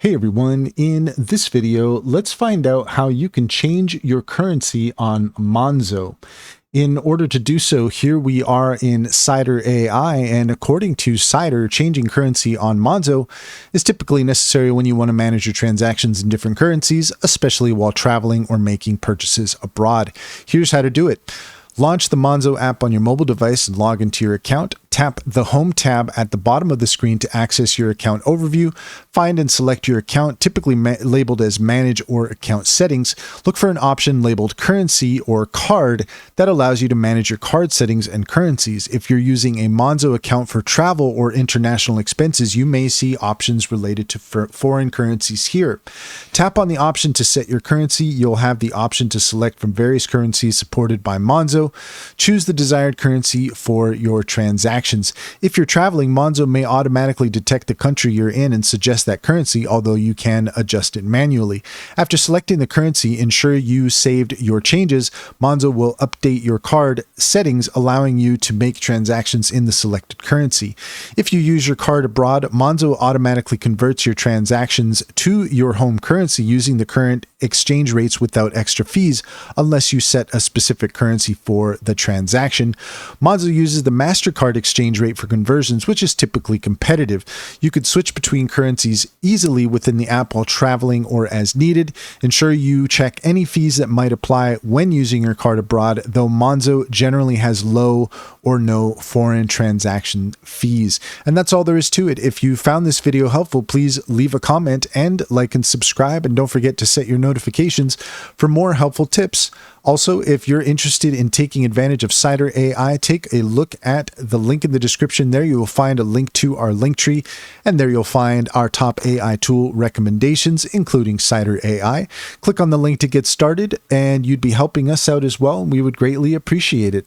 Hey everyone, in this video, let's find out how you can change your currency on Monzo. In order to do so, here we are in Cider AI, and according to Cider, changing currency on Monzo is typically necessary when you want to manage your transactions in different currencies, especially while traveling or making purchases abroad. Here's how to do it. Launch the Monzo app on your mobile device and log into your account. Tap the Home tab at the bottom of the screen to access your account overview. Find and select your account, typically labeled as Manage or Account Settings. Look for an option labeled Currency or Card that allows you to manage your card settings and currencies. If you're using a Monzo account for travel or international expenses, you may see options related to foreign currencies here. Tap on the option to set your currency. You'll have the option to select from various currencies supported by Monzo. Choose the desired currency for your transactions. If you're traveling, Monzo may automatically detect the country you're in and suggest that currency, although you can adjust it manually. After selecting the currency, ensure you saved your changes. Monzo will update your card settings, allowing you to make transactions in the selected currency. If you use your card abroad, Monzo automatically converts your transactions to your home currency using the current exchange rates without extra fees, unless you set a specific currency for the transaction. Monzo uses the MasterCard exchange rate for conversions, which is typically competitive. You could switch between currencies easily within the app while traveling or as needed. Ensure you check any fees that might apply when using your card abroad, though Monzo generally has low or no foreign transaction fees. And that's all there is to it. If you found this video helpful, please leave a comment and like and subscribe, and don't forget to set your notifications for more helpful tips. Also, if you're interested in taking advantage of Cider AI, take a look at the link in the description. There you will find a link to our link tree, and there you'll find our top AI tool recommendations, including Cider AI. Click on the link to get started, and you'd be helping us out as well, and we would greatly appreciate it.